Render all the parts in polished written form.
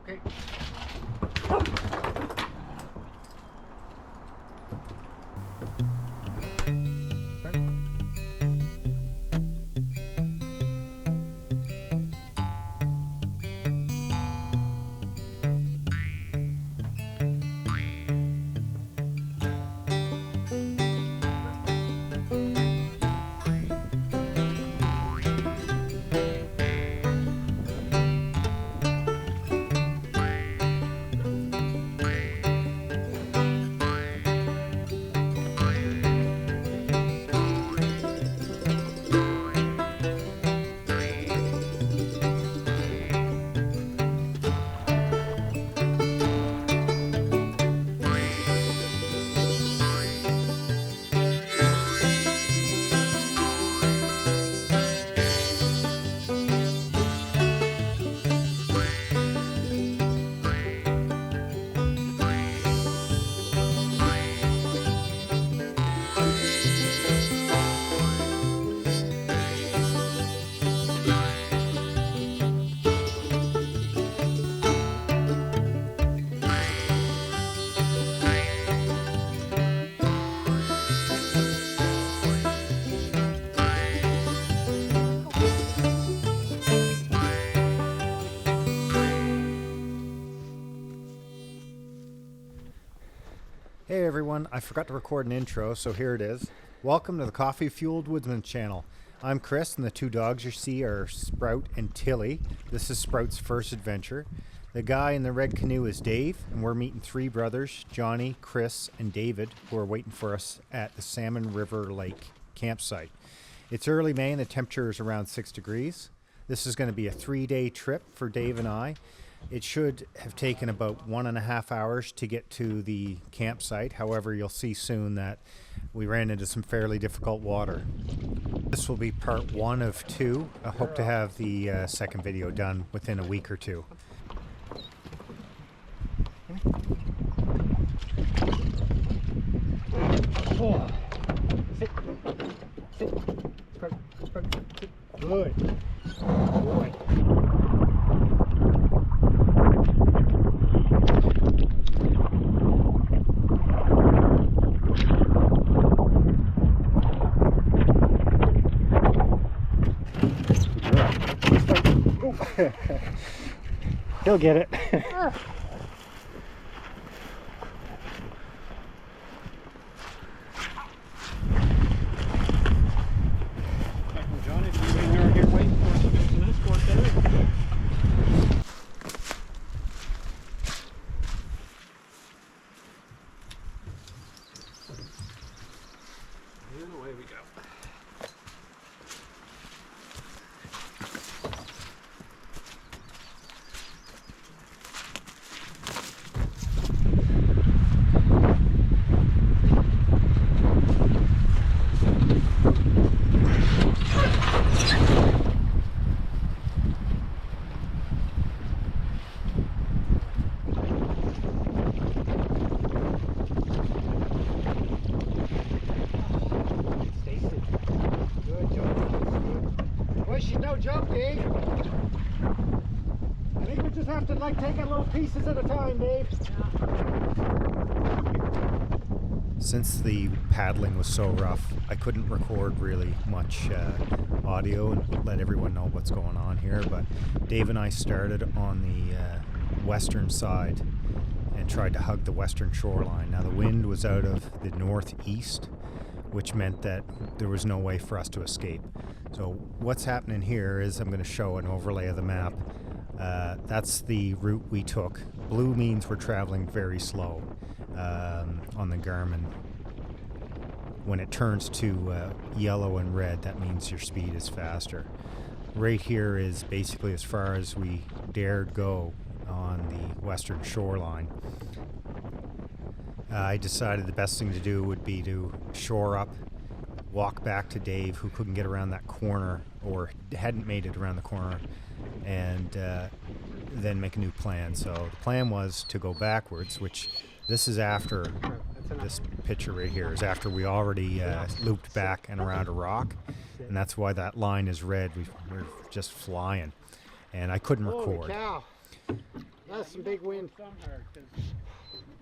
Okay. Hey everyone, I forgot to record an intro, so here it is. Welcome to the Coffee Fueled Woodsman channel. I'm Kris, and the two dogs you see are Sprout and Tilly. This is Sprout's first adventure. The guy in the red canoe is Dave, and we're meeting three brothers, Johnny, Kris, and David, who are waiting for us at the Salmon Lake campsite. It's early May and the temperature is around 6 degrees. This is going to be a 3-day trip for Dave and I. It should have taken about 1.5 hours to get to the campsite. However, you'll see soon that we ran into some fairly difficult water. This will be part 1 of 2. I hope to have the second video done within a week or two. Oh. Sit. Sit. Sit. Good. Boy. He'll get it. No jump, Dave. I think we just have to take it little pieces at a time, Dave. Since the paddling was so rough, I couldn't record really much audio and let everyone know what's going on here. But Dave and I started on the western side and tried to hug the western shoreline. Now the wind was out of the northeast, which meant that there was no way for us to escape. So what's happening here is I'm going to show an overlay of the map. That's the route we took. Blue means we're traveling very slow on the Garmin. When it turns to yellow and red, that means your speed is faster. Right here is basically as far as we dared go on the western shoreline. I decided the best thing to do would be to shore up, walk back to Dave, who couldn't get around that corner or hadn't made it around the corner, and then make a new plan. So the plan was to go backwards, which this is after, this picture right here is after we already looped back and around a rock, and that's why that line is red. We're just flying, and I couldn't record. That's some big wind. Somewhere, 'cause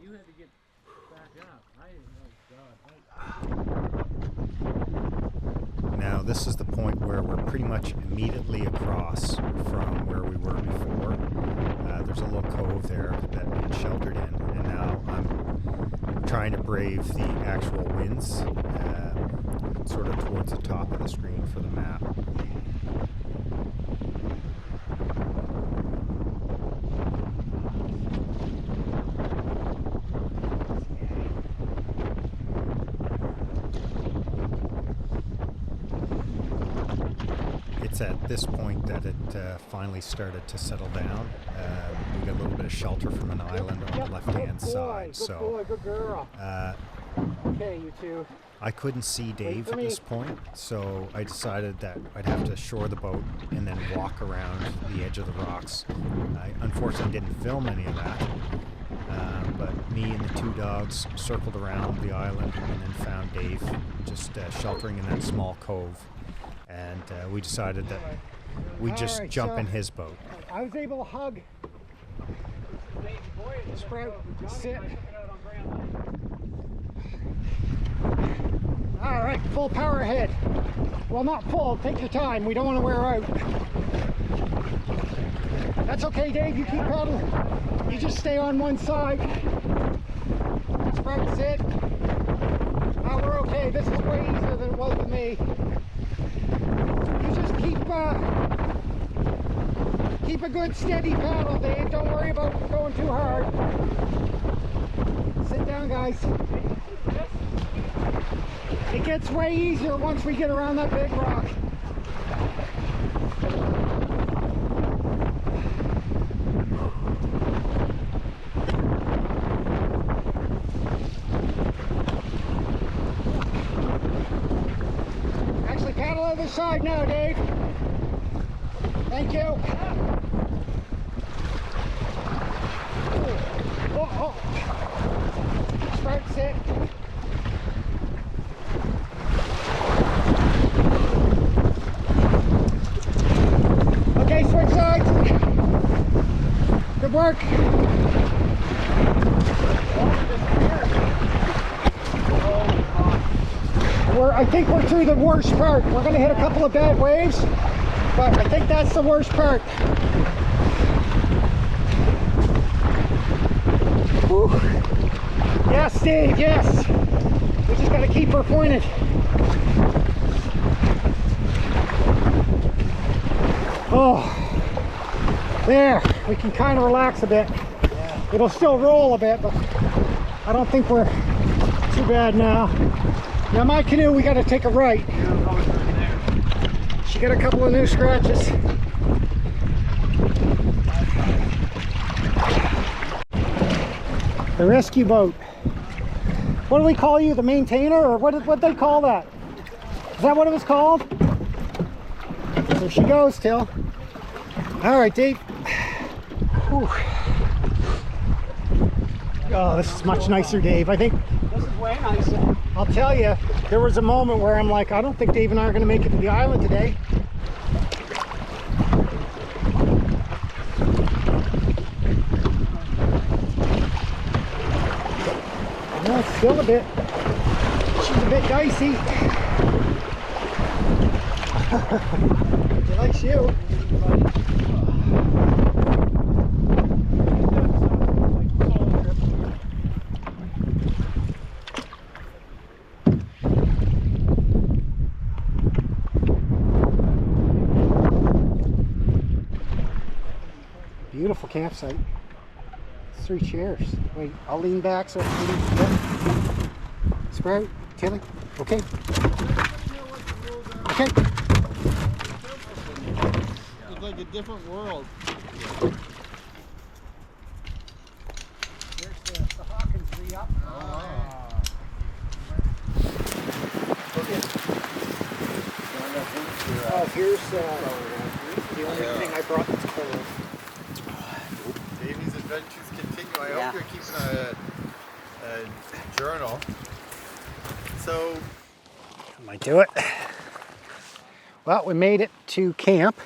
you had to get back up. Now this is the point where we're pretty much immediately across from where we were before. There's a little cove there that we had sheltered in, and now I'm trying to brave the actual winds, sort of towards the top of the screen for the map. It's at this point that it finally started to settle down. We got a little bit of shelter from an island on the left-hand side. Good boy, good girl. Okay, you two. I couldn't see Dave at this point, so I decided that I'd have to shore the boat and then walk around the edge of the rocks. I unfortunately didn't film any of that, but me and the two dogs circled around the island and then found Dave just sheltering in that small cove. And we decided that we'd just jump in his boat. I was able to hug Sprout, sit. All right, full power ahead. Well, not full, take your time. We don't want to wear out. That's okay, Dave, you keep paddling. You just stay on one side. Sprout, sit. Oh, we're okay. This is way easier than it was with me. You just keep a good steady paddle, Dave. Don't worry about going too hard. Sit down, guys. It gets way easier once we get around that big rock. Actually, paddle other side now, Dave. Thank you. Oh. Sprout, sit. Okay, switch sides. Good work. I think we're through the worst part. We're going to hit a couple of bad waves, but I think that's the worst part. Whew. Yes, Steve, yes. We just got to keep her pointed. Oh, there. We can kind of relax a bit. Yeah. It'll still roll a bit, but I don't think we're too bad now. Now my canoe, we got to take a right. She got a couple of new scratches. The rescue boat. What do we call you? The maintainer? Or what they call that? Is that what it was called? There she goes, Till. All right, Dave. Whew. Oh, this is much nicer, Dave. I think This is way nicer. I'll tell you, there was a moment where I'm like, I don't think Dave and I are going to make it to the island today. No, it's still a bit. She's a bit dicey. She likes you. Beautiful campsite. 3 chairs. Wait, I'll lean back so I can Sprout, Tilly. Okay. Okay. It's like a different world. There's the Hawkins re-up. Oh, here's the only thing I brought that's cold. Davey's adventures continue. I hope you're keeping a journal. So, I might do it. Well, we made it to camp.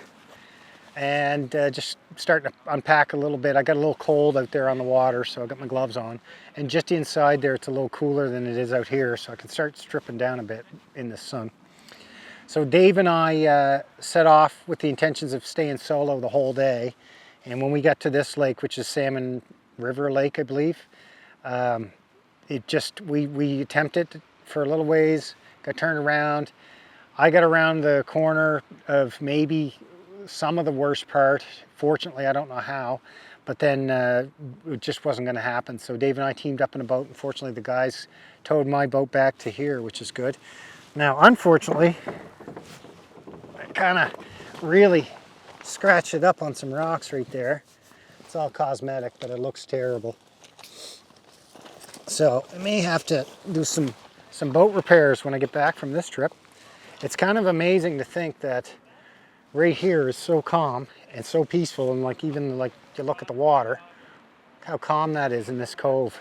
and just starting to unpack a little bit. I got a little cold out there on the water, so I got my gloves on. And just inside there, it's a little cooler than it is out here, so I can start stripping down a bit in the sun. So Dave and I set off with the intentions of staying solo the whole day. And when we got to this lake, which is Salmon River Lake, I believe, we attempted for a little ways, got turned around. I got around the corner of maybe some of the worst part. Fortunately, I don't know how, but then it just wasn't going to happen. So Dave and I teamed up in a boat. Unfortunately, the guys towed my boat back to here, which is good. Now, unfortunately, I kind of really scratched it up on some rocks right there. It's all cosmetic, but it looks terrible. So I may have to do some boat repairs when I get back from this trip. It's kind of amazing to think that right here is so calm and so peaceful, and like even like you look at the water, how calm that is in this cove.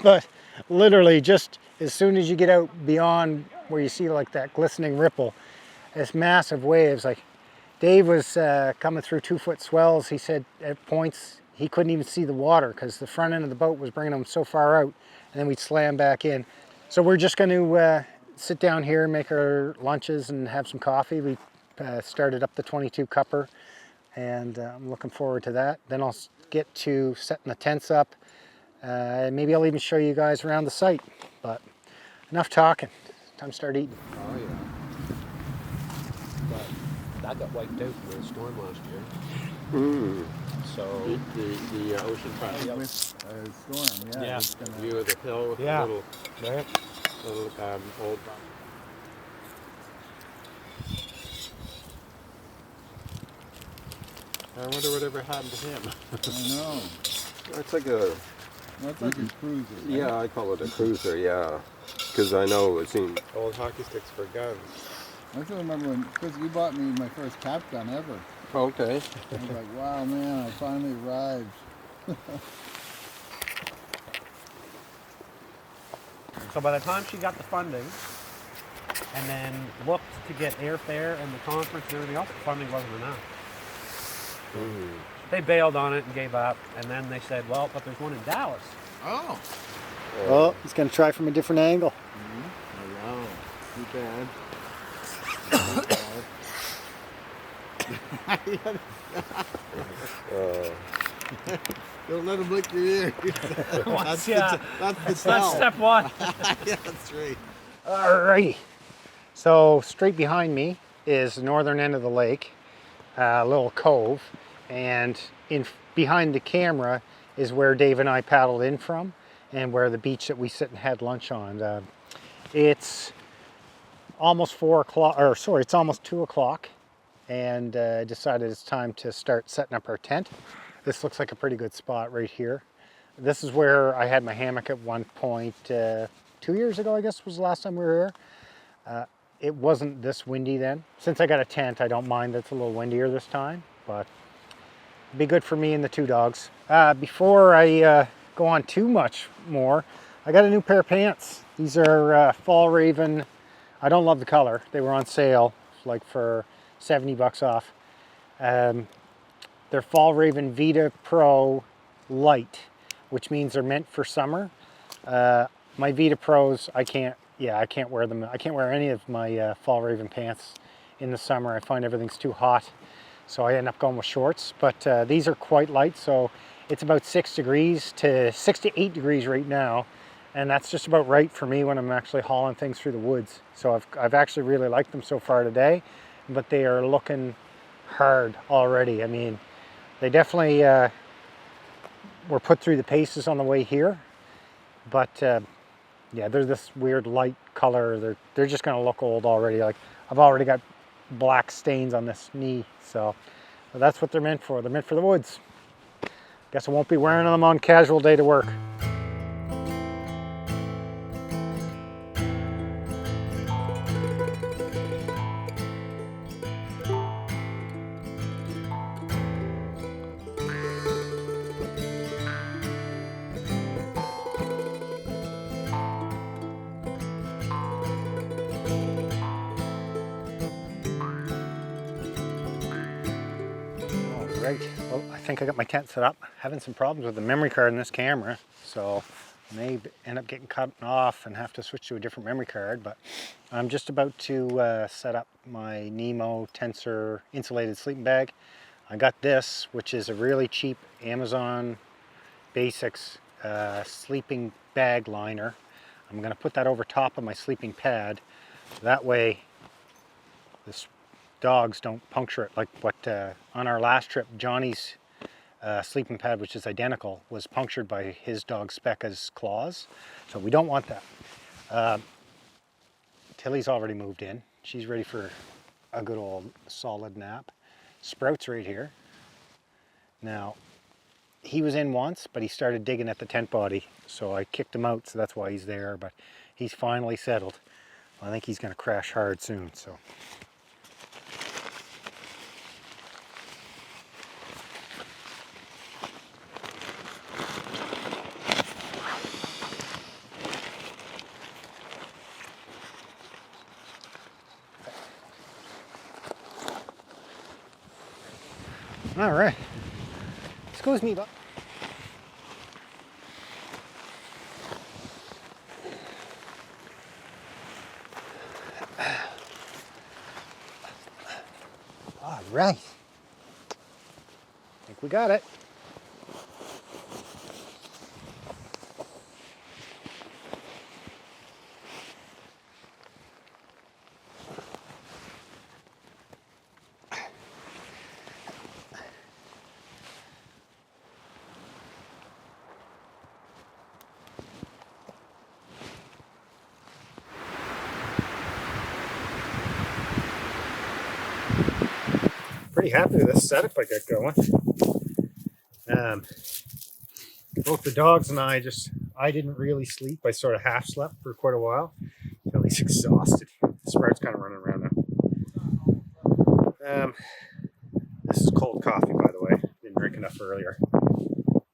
But literally just as soon as you get out beyond where you see like that glistening ripple, this massive waves, like Dave was coming through 2-foot swells. He said at points he couldn't even see the water because the front end of the boat was bringing him so far out, and then we'd slam back in. So we're just going to sit down here, make our lunches, and have some coffee. We started up the 22 cupper, and I'm looking forward to that. Then I'll get to setting the tents up. Maybe I'll even show you guys around the site. But enough talking. Time to start eating. Oh yeah. But that got wiped out in the storm last year. So the ocean front. With storm, Yeah. it's gonna- View of the hill with Yeah. a little old. I wonder whatever happened to him. I know. It's like a, That's like a cruiser. Right? yeah, I call it a cruiser, yeah. Because I know it's seen. Old hockey sticks for guns. I still remember when Kris, you bought me my first cap gun ever. Okay. I was like, wow, man, I finally arrived. So by the time she got the funding and then looked to get airfare and the conference and everything else, the funding wasn't enough. They bailed on it and gave up, and then they said, well, but there's one in Dallas. Oh. Oh, he's going to try from a different angle. Wow. Too bad. Don't let him lick your ear. That's yeah. That's the That's tell. step one. Yeah, that's right. Alrighty. So straight behind me is the northern end of the lake, a little cove, and behind the camera is where Dave and I paddled in from, and where the beach that we sit and had lunch on. It's almost 4 o'clock, or sorry, it's almost 2 o'clock, and decided it's time to start setting up our tent. This looks like a pretty good spot right here. This is where I had my hammock at one point 2 years ago, I guess was the last time we were here. It wasn't this windy then. Since I got a tent, I don't mind that it's a little windier this time, but it'd be good for me and the 2 dogs. Before I go on too much more, I got a new pair of pants. These are Fall Raven. I don't love the color. They were on sale like for 70 bucks off. They're Fall Raven Vita Pro Light, which means they're meant for summer. My Vita Pros, I can't wear them. I can't wear any of my Fall Raven pants in the summer. I find everything's too hot, so I end up going with shorts. But these are quite light, so it's about 6 degrees to 6 to 8 degrees right now, and that's just about right for me when I'm actually hauling things through the woods. So I've actually really liked them so far today, but they are looking hard already. I mean, they definitely were put through the paces on the way here, but yeah, they're this weird light color. They're just gonna look old already. Like I've already got black stains on this knee, so that's what they're meant for. They're meant for the woods. Guess I won't be wearing them on casual day to work. think I got my tent set up. Having some problems with the memory card in this camera, so I may end up getting cut off and have to switch to a different memory card, but I'm just about to set up my Nemo Tensor insulated sleeping bag. I got this, which is a really cheap Amazon Basics sleeping bag liner. I'm going to put that over top of my sleeping pad. That way the dogs don't puncture it. Like what on our last trip, Johnny's sleeping pad, which is identical, was punctured by his dog Specca's claws. So we don't want that. Tilly's already moved in. She's ready for a good old solid nap. Sprout's right here. Now, he was in once, but he started digging at the tent body, so I kicked him out, so that's why he's there, but he's finally settled. I think he's gonna crash hard soon, so. All right, excuse me, but. All right, I think we got it. Pretty happy with this setup I got going. Both the dogs and I didn't really sleep. I sort of half slept for quite a while. Billy's exhausted. Sprout's kind of running around now. This is cold coffee, by the way. Didn't drink enough earlier.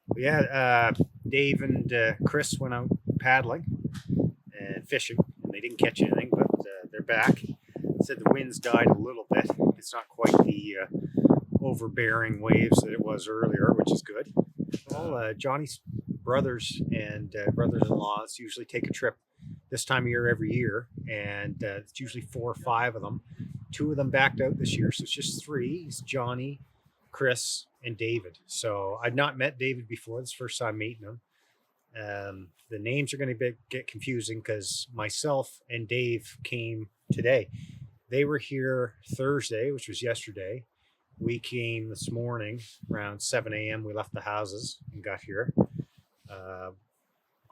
But yeah, Dave and Kris went out paddling and fishing. And they didn't catch anything, but they're back. Said the winds died a little bit. It's not quite the overbearing waves that it was earlier, which is good. Well, Johnny's brothers and brothers-in-laws usually take a trip this time of year every year, and it's usually 4 or 5 of them. 2 of them backed out this year, so it's just 3. It's Johnny, Kris, and David. So I'd not met David before. This is the first time meeting him. The names are going to get confusing because myself and Dave came today. They were here Thursday, which was yesterday. We came this morning around 7 a.m. We left the houses and got here.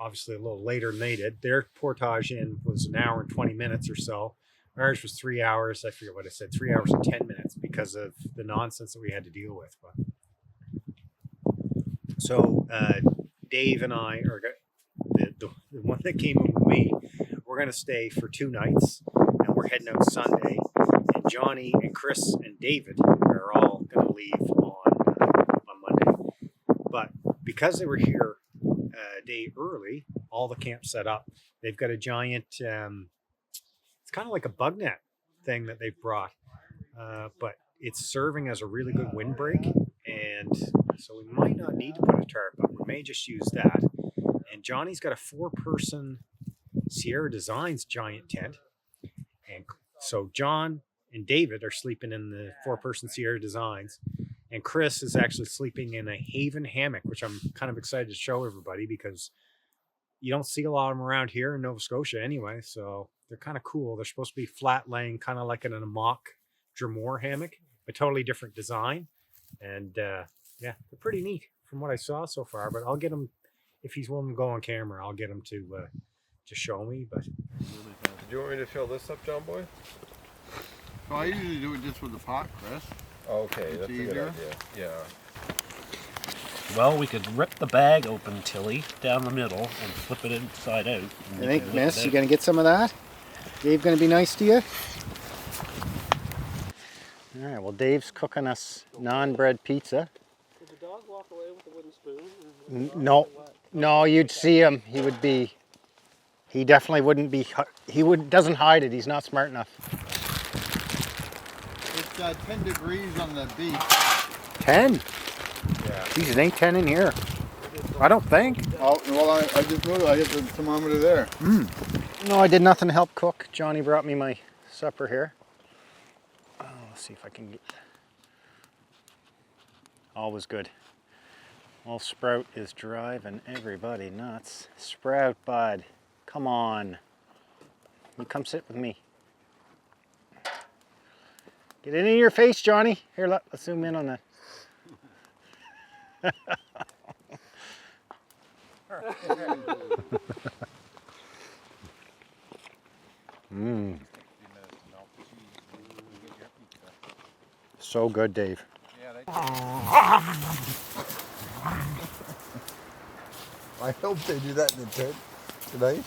Obviously a little later than they did. Their Portage in was an hour and 20 minutes or so. Ours was 3 hours. I forget what I said, 3 hours and 10 minutes because of the nonsense that we had to deal with. So Dave and I, or the one that came in with me, we're going to stay for 2 nights. And we're heading out Sunday, and Johnny and Kris and David are all going to leave on Monday. But because they were here a day early, all the camps set up. They've got a giant, it's kind of like a bug net thing that they've brought, but it's serving as a really good windbreak, and so we might not need to put a tarp up. We may just use that. And Johnny's got a 4-person Sierra Designs giant tent. And so John and David are sleeping in the 4-person Sierra Designs. And Kris is actually sleeping in a Haven hammock, which I'm kind of excited to show everybody because you don't see a lot of them around here in Nova Scotia anyway. So they're kind of cool. They're supposed to be flat laying, kind of like in a mock Dremore hammock, a totally different design. And yeah, they're pretty neat from what I saw so far. But I'll get him, if he's willing to go on camera, I'll get him to show me. But Do you want me to fill this up, John Boy? Well, I usually do it just with the pot, Kris. Okay, that's a good easier. idea. Yeah. Well, we could rip the bag open, Tilly, down the middle and flip it inside out. I think, Miss, you gonna get some of that? Dave gonna be nice to you? All right, well, Dave's cooking us non-bread pizza. Did the dog walk away with the wooden spoon? No, you'd see him. He definitely wouldn't be, doesn't hide it. He's not smart enough. It's 10 degrees on the beach. 10? Yeah. Geez, it ain't 10 in here. I don't think. Oh, well, I just moved. I hit the thermometer there. No, I did nothing to help cook. Johnny brought me my supper here. Oh, let's see if I can get... Always good. Well, Sprout is driving everybody nuts. Sprout, bud, come on. You come sit with me. Get it in your face, Johnny. Here, let's zoom in on that. So good, Dave. I hope they do that in the tent tonight.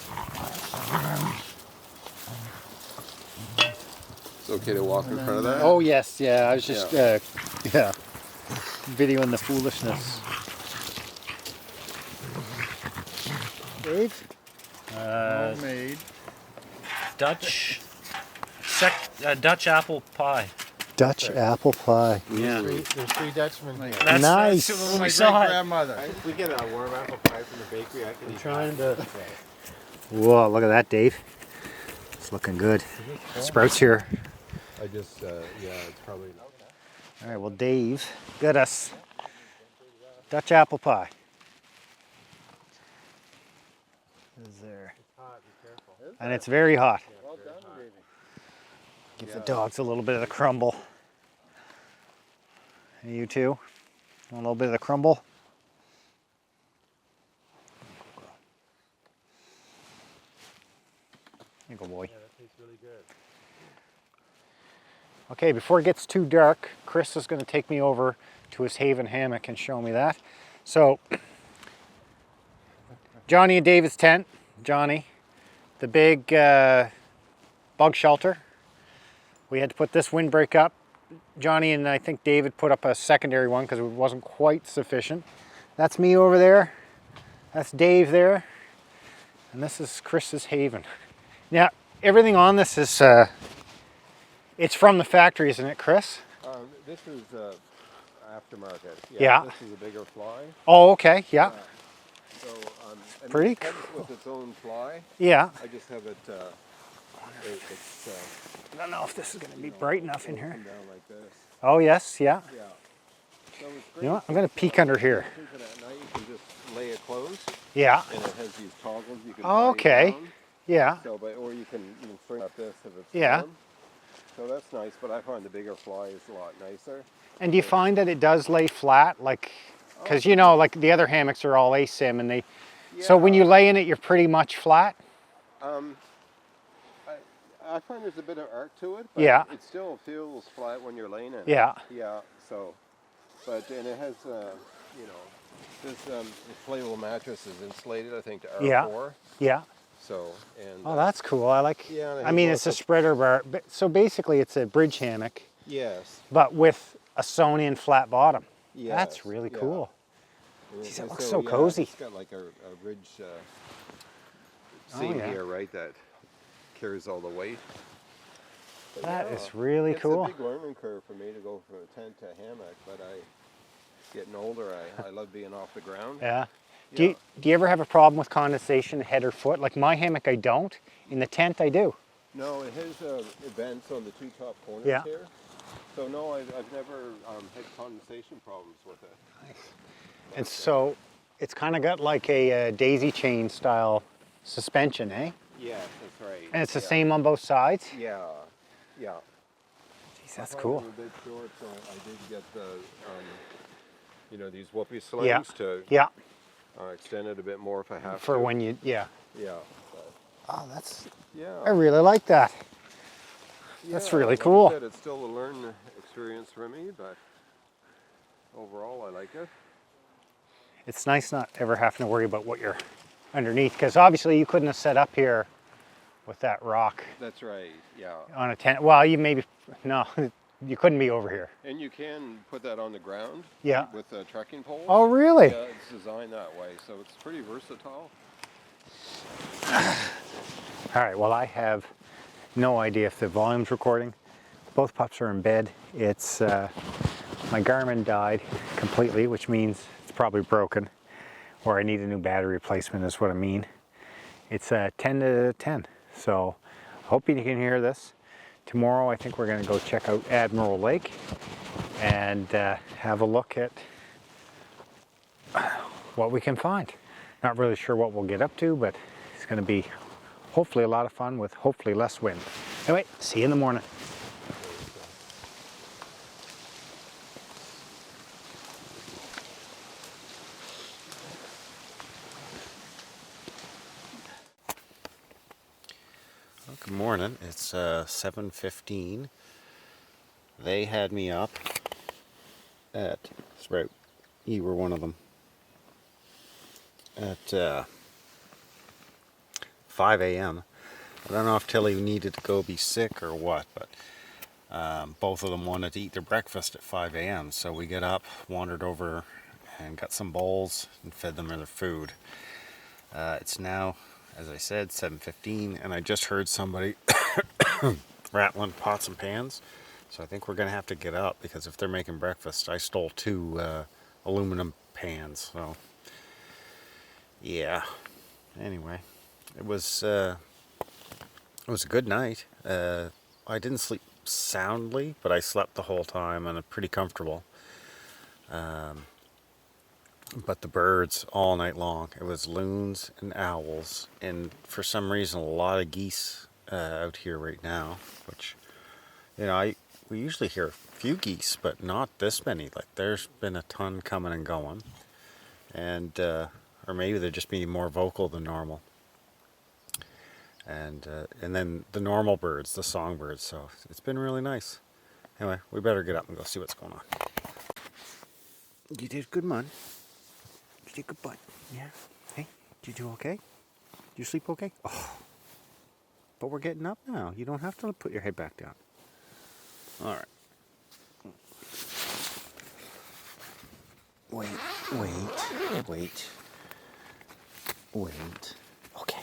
It's okay to walk in front of that? Oh yes, yeah. I was just videoing the foolishness. Dave? Homemade. Dutch apple pie. Dutch apple pie. Yeah. There's 3 Dutchmen. Nice. That's when My we saw it. grandmother. If we get a warm apple pie from the bakery, I can eat Trying to. Whoa, look at that, Dave. It's looking good. Sprouts here. I just, yeah, it's probably not. All right, well, Dave got us Dutch apple pie. Is there? And it's very hot. Well done, baby. Give the dogs a little bit of the crumble. And you too? Want a little bit of the crumble? Here you go, boy. Yeah, that tastes really good. Okay, before it gets too dark, Kris is going to take me over to his Haven hammock and show me that. So, Johnny and David's tent. Johnny, the big bug shelter. We had to put this windbreak up. Johnny and I think David put up a secondary one because it wasn't quite sufficient. That's me over there. That's Dave there. And this is Kris's Haven. Now, everything on this is, it's from the factory, isn't it, Kris? This is aftermarket. Yeah. This is a bigger fly. Oh, okay, yeah. So, and Pretty it comes with its own fly. Yeah. I just have it, it's I don't know if this is going to be bright enough in here. come down like this. Oh, yes, yeah. Yeah. So it's great. You know what? I'm going to peek under here. At night you can just lay it close, Yeah. and it has these toggles you can Okay. tie down. Yeah. So, or you can string up this if it's Yeah. warm. So that's nice, but I find the bigger fly is a lot nicer. And do you find that it does lay flat? Like, because you know, like the other hammocks are all asim and they, so when you lay in it, you're pretty much flat? I find there's a bit of arc to it, but Yeah. it still feels flat when you're laying in it. Yeah. Yeah, so, and it has, this inflatable mattress is insulated, I think, to R4. Yeah. So, and... Oh, that's cool. I like, Yeah, and it I mean, has it's a spreader bar. So basically it's a bridge hammock, Yes. but with a sewn in flat bottom. Yes, That's really yeah. cool. And Jeez, it looks so cozy. It's got like a ridge seam yeah. here, right, that carries all the weight. But That yeah, is really cool. It's a big learning curve for me to go from a tent to a hammock, but getting older, I love being off the ground. Yeah. Do you ever have a problem with condensation head or foot? Like my hammock, I don't. In the tent, I do. No, it has vents on the 2 top corners Yeah. here. So no, I've never had condensation problems with it. Nice. And so it's kind of got like a daisy chain style suspension, eh? Yes, that's right. And it's the same on both sides? Yeah, yeah. Jeez, that's I find cool. them a bit short, so I did get the, these whoopee slings to Yeah. extend it a bit more if I have For to. when you, yeah. Yeah. But, Oh, that's, yeah. I really like that. That's Yeah, really like I cool. said, it's still a learning experience for me, but overall I like it. It's nice not ever having to worry about what you're underneath, because obviously you couldn't have set up here with that rock That's right, yeah. on a tent. Well, you maybe, no, you couldn't be over here. And you can put that on the ground Yeah. with a trekking pole. Oh, really? Yeah, it's designed that way, so it's pretty versatile. All right, well, I have no idea if the volume's recording. Both pups are in bed. It's, my Garmin died a completely, which means it's probably broken, or I need a new battery replacement is what I mean. It's 10 to 10, so hope you can hear this. Tomorrow I think we're going to go check out Admiral Lake and have a look at what we can find. Not really sure what we'll get up to, but it's going to be hopefully a lot of fun with hopefully less wind. Anyway, see you in the morning. Well, good morning. It's 7:15. They had me up at, that's right, you were one of them, at 5 a.m. I don't know if Tilly needed to go be sick or what, but both of them wanted to eat their breakfast at 5 a.m. So we get up, wandered over, and got some bowls and fed them their food. It's now, as I said, 7:15, and I just heard somebody rattling pots and pans. So I think we're going to have to get up, because if they're making breakfast, I stole 2 aluminum pans. So, yeah. Anyway, it was a good night. I didn't sleep soundly, but I slept the whole time and I'm pretty comfortable. But the birds all night long. It was loons and owls, and for some reason a lot of geese out here right now, which, you know, we usually hear a few geese, but not this many. Like, there's been a ton coming and going, and or maybe they're just being more vocal than normal. And then the normal birds, the songbirds. So it's been really nice. Anyway, we better get up and go see what's going on. You did good, man. You did good, bud. Yeah. Hey, did you do okay? Did you sleep okay? Oh. But we're getting up now. You don't have to put your head back down. All right. Wait. Okay.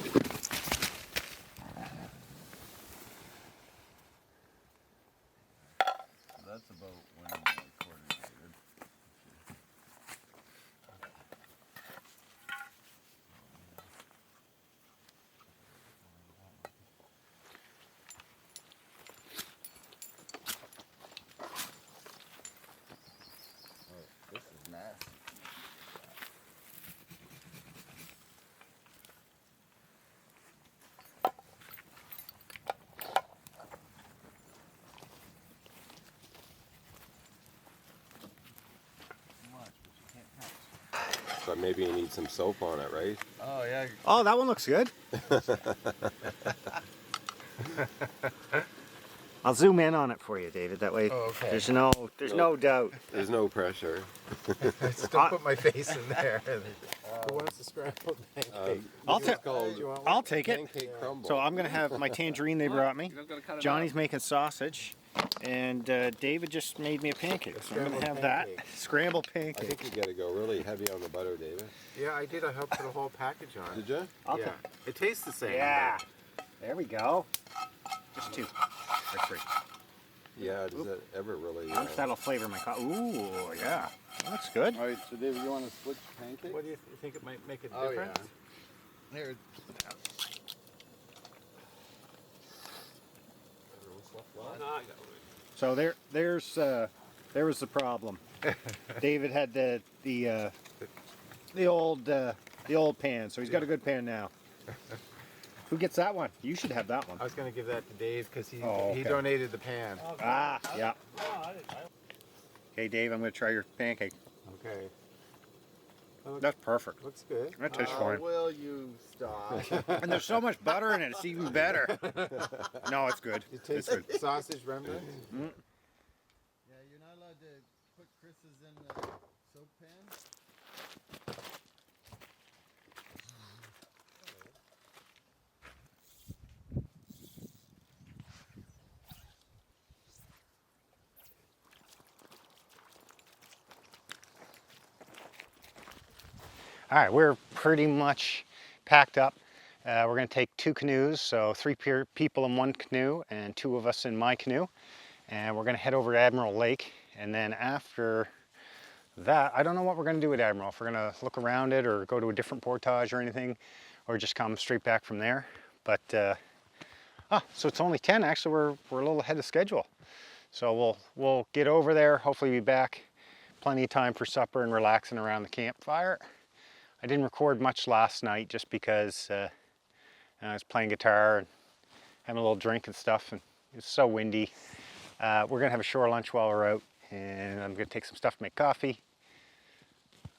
That's about when I'm recording, David. Oh, this is nasty. But maybe you need some soap on it, right? Oh, yeah. Oh, that one looks good. I'll zoom in on it for you, David. That way, Oh, okay. there's no doubt. There's no pressure. I still put my face in there. Who wants the scrambled pancake? I'll This is ta- called I'll take it. pancake crumble. So I'm gonna have my tangerine they brought me. Johnny's making sausage, and David just made me a pancake. So I'm gonna have that scrambled I pancake. think you got to go really heavy on the butter, David. Yeah, I did. I helped put a whole package on. Did you? I'll Yeah. take- It tastes the same. Yeah. There we go. Just 2 or 3. Yeah. Does it ever really? I wish that'll flavor my coffee. Ooh, yeah. That looks good. All right, so David, you want to switch pancakes? What do you think it might make a Oh, difference? yeah. Here. So there was the problem. David had the old pan, so he's got a good pan now. Who gets that one? You should have that one. I was going to give that to Dave because he okay. donated the pan. Ah, yeah. Okay, Dave, I'm going to try your pancake. Okay. That's perfect. Looks good. That tastes fine. Will you stop? And there's so much butter in it, it's even better. No, it's good. You It's taste good. sausage remnants? Yeah, you're not allowed to put Chris's in the soap pan. All right, we're pretty much packed up. We're going to take 2 canoes, so 3 people in 1 canoe and 2 of us in my canoe. And we're going to head over to Admiral Lake. And then after that, I don't know what we're gonna do with Admiral. If we're gonna look around it or go to a different portage or anything, or just come straight back from there. But, so it's only 10, actually we're a little ahead of schedule. So we'll get over there, hopefully be back. Plenty of time for supper and relaxing around the campfire. I didn't record much last night just because I was playing guitar and having a little drink and stuff, and it's so windy. We're gonna have a shore lunch while we're out, and I'm gonna take some stuff to make coffee.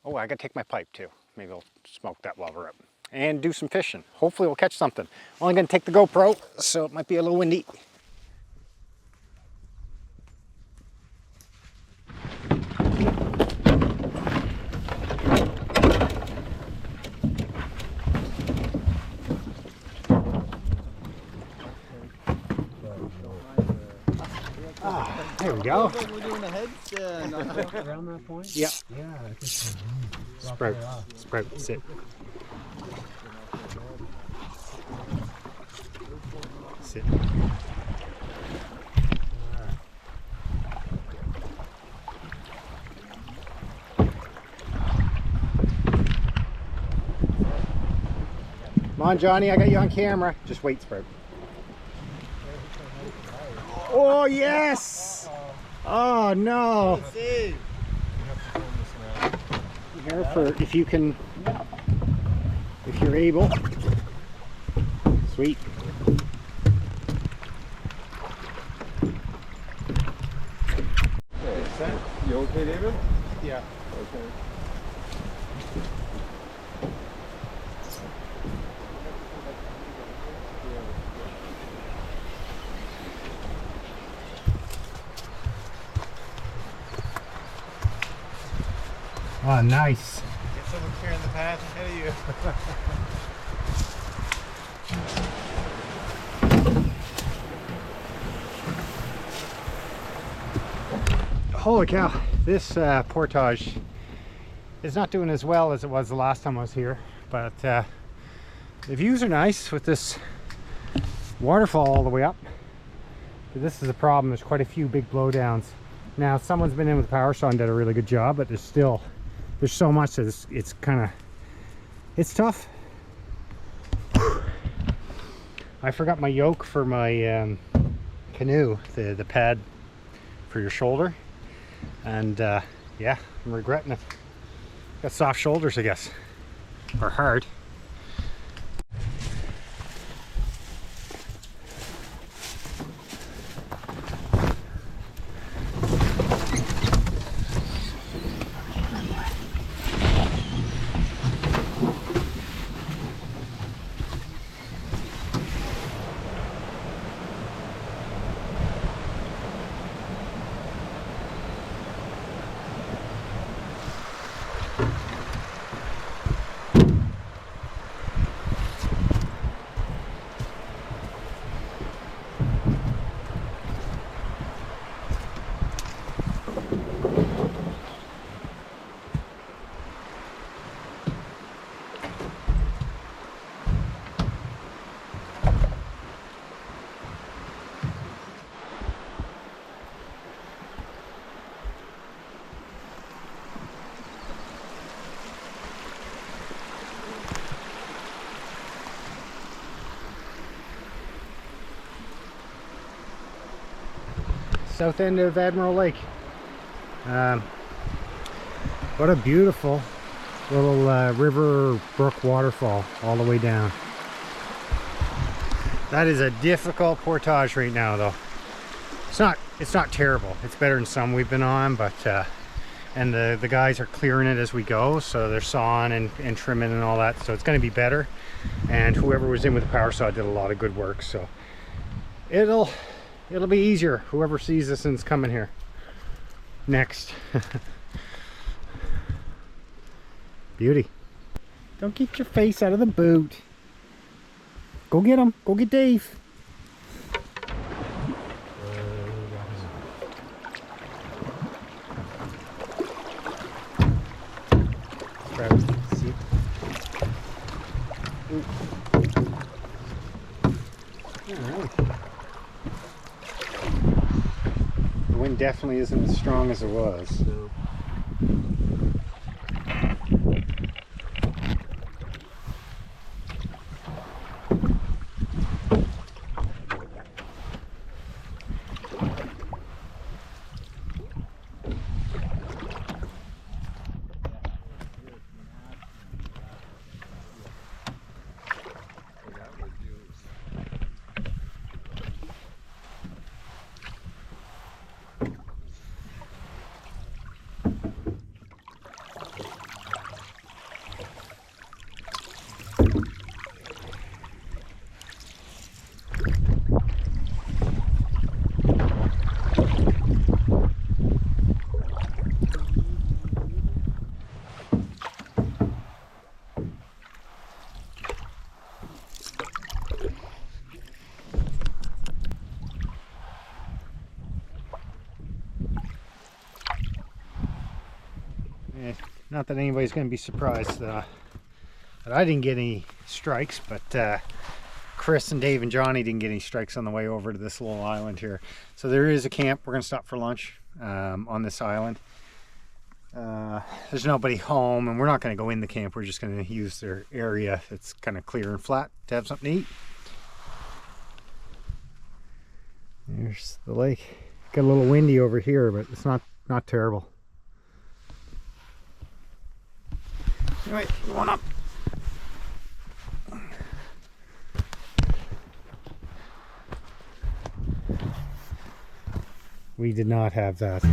Oh, I gotta take my pipe too. Maybe I'll smoke that while we're out. And do some fishing. Hopefully we'll catch something. Only gonna take the GoPro, so it might be a little windy. There we go. We're doing a headstand. Around that point? Yeah. Yeah. Sprout, sit. Sit. Come on, Johnny, I got you on camera. Just wait, Sprout. Oh, yes! Oh, no. Here for, if you can, if you're able. Sweet. Okay, set. You okay, David? Yeah. Okay. Oh, nice. Get someone clearing the path ahead of you. Holy cow, this portage is not doing as well as it was the last time I was here, but the views are nice with this waterfall all the way up. But this is a problem, there's quite a few big blowdowns. Now someone's been in with power saw and did a really good job, but there's so much that it's kind of, it's tough. I forgot my yoke for my canoe, the pad for your shoulder. And yeah, I'm regretting it. Got soft shoulders, I guess, or hard. South end of Admiral Lake. What a beautiful little river brook waterfall all the way down. That is a difficult portage right now though. It's not terrible. It's better than some we've been on, but and the guys are clearing it as we go, so they're sawing and trimming and all that, so it's going to be better. And whoever was in with the power saw did a lot of good work, so it'll be easier, whoever sees this and's coming here next. Beauty. Don't get your face out of the boot. Go get him. Go get Dave. The wind definitely isn't as strong as it was. No. Not that anybody's going to be surprised that I didn't get any strikes, but Kris and Dave and Johnny didn't get any strikes on the way over to this little island here. So there is a camp. We're going to stop for lunch on this island. There's nobody home, and we're not going to go in the camp. We're just going to use their area that's kind of clear and flat to have something to eat. There's the lake. Got a little windy over here, but it's not terrible. Anyway, going up. We did not have that.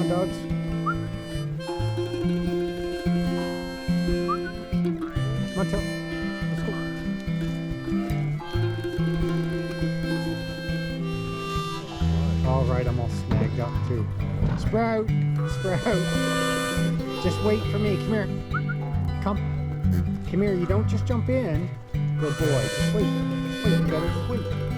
Dogs. Come on, Till. Let's go. All right, I'm all snagged up too. Sprout, Sprout. Just wait for me. Come here. Come here. You don't just jump in. Good boy. Just wait. Just wait. You gotta just wait.